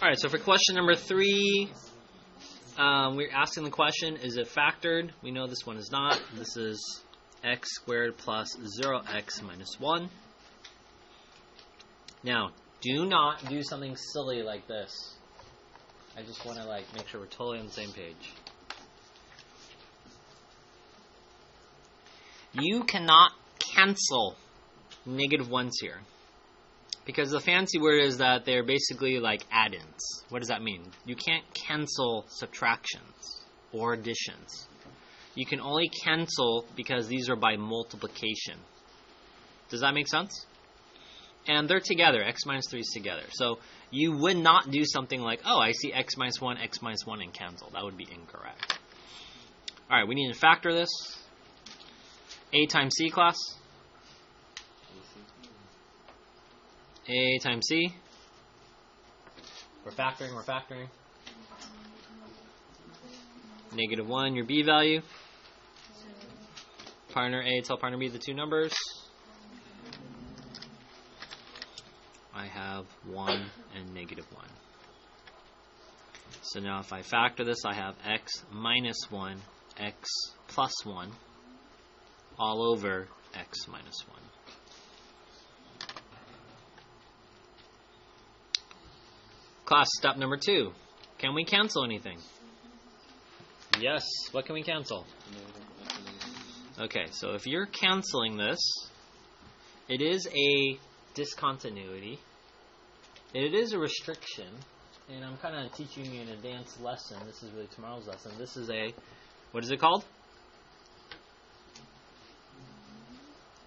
Alright, so for question number 3, we're asking the question, is it factored? We know this one is not. This is x squared plus 0x minus 1. Now, do not do something silly like this. I just want to make sure we're totally on the same page. You cannot cancel negative ones here. Because the fancy word is that they're basically like add-ins. What does that mean? You can't cancel subtractions or additions. You can only cancel because these are by multiplication. Does that make sense? And they're together. X minus 3 is together. So you would not do something like, oh, I see x minus 1, and cancel. That would be incorrect. All right, we need to factor this. A times C, class. A times C. We're factoring. Negative 1, your B value. Partner A, tell partner B the two numbers. I have 1 and negative 1. So now if I factor this, I have x minus 1, x plus 1, all over x minus 1. Class, step number 2. Can we cancel anything? Yes. What can we cancel? Okay, so if you're canceling this, it is a discontinuity. It is a restriction. And I'm kind of teaching you an advanced lesson. This is really tomorrow's lesson. This is a, what is it called?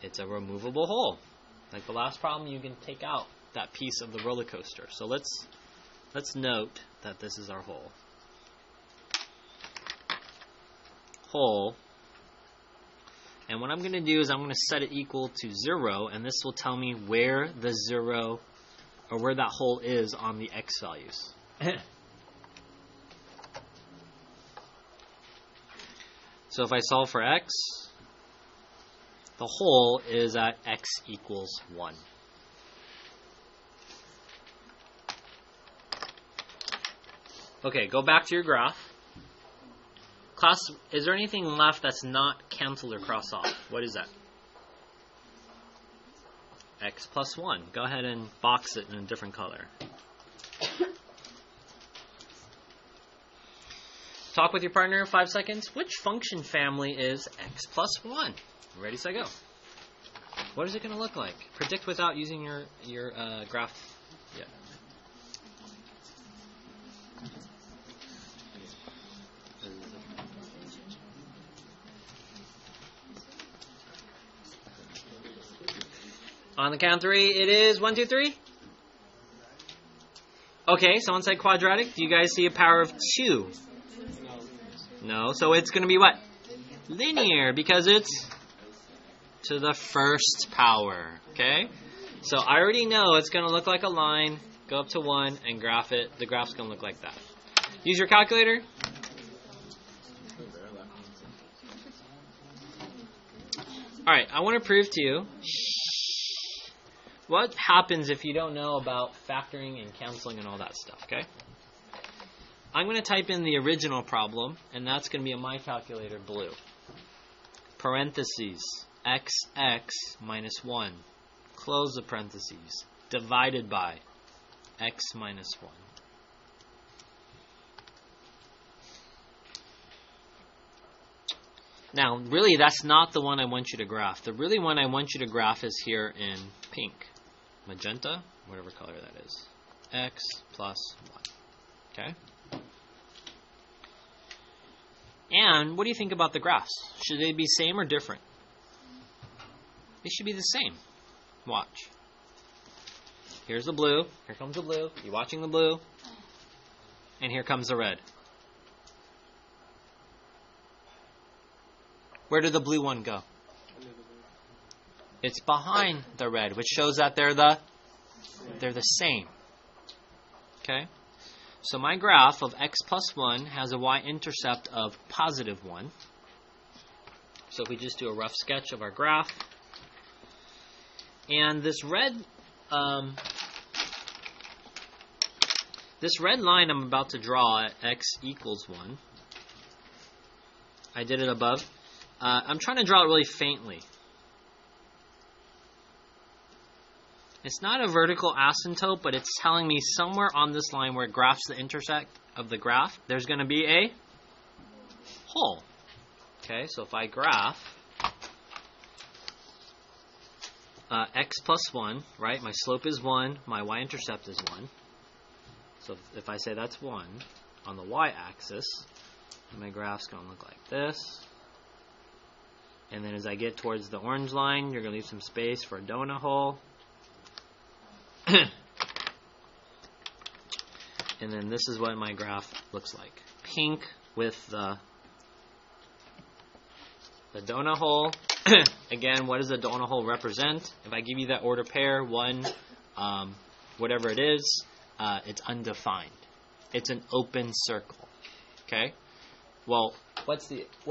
It's a removable hole. Like the last problem, you can take out that piece of the roller coaster. So let's note that this is our hole. And what I'm going to do is I'm going to set it equal to 0, and this will tell me where the 0, or where that hole is on the x values. So if I solve for x, the hole is at x equals 1. Okay, go back to your graph. Class, is there anything left that's not canceled or crossed off? What is that? X plus 1. Go ahead and box it in a different color. Talk with your partner in 5 seconds. Which function family is x plus 1? Ready, set, go. What is it going to look like? Predict without using your graph. Yeah. On the count of 3, it is 1, 2, 3. Okay, someone said quadratic. Do you guys see a power of 2? No, so it's going to be what? Linear, because it's to the first power. Okay? So I already know it's going to look like a line, go up to 1, and graph it. The graph's going to look like that. Use your calculator. Alright, I want to prove to you what happens if you don't know about factoring and canceling and all that stuff, okay? I'm going to type in the original problem, and that's going to be in my calculator, blue. Parentheses, xx minus 1, close the parentheses, divided by x minus 1. Now, really, that's not the one I want you to graph. The really one I want you to graph is here in pink. Magenta, whatever color that is. X plus 1. Okay? And what do you think about the graphs? Should they be same or different? They should be the same. Watch. Here's the blue. Here comes the blue. You're watching the blue. And here comes the red. Where did the blue one go? It's behind the red, which shows that they're the same. Okay? So my graph of x plus 1 has a y-intercept of positive 1. So if we just do a rough sketch of our graph. And this red This red line I'm about to draw at x equals 1. I did it above. I'm trying to draw it really faintly. It's not a vertical asymptote, but it's telling me somewhere on this line where it graphs the intersect of the graph, there's going to be a hole. Okay, so if I graph x plus 1, right? My slope is 1, my y-intercept is 1. So if I say that's 1 on the y-axis, my graph's going to look like this. And then as I get towards the orange line, you're going to leave some space for a donut hole. And then this is what my graph looks like. Pink with the donut hole. Again, what does the donut hole represent? If I give you that order pair, 1, whatever it is, it's undefined. It's an open circle. Okay? Well, what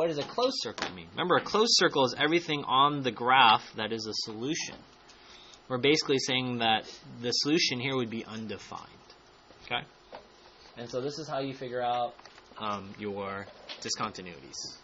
does a closed circle mean? Remember, a closed circle is everything on the graph that is a solution. We're basically saying that the solution here would be undefined. Okay? And so this is how you figure out your discontinuities.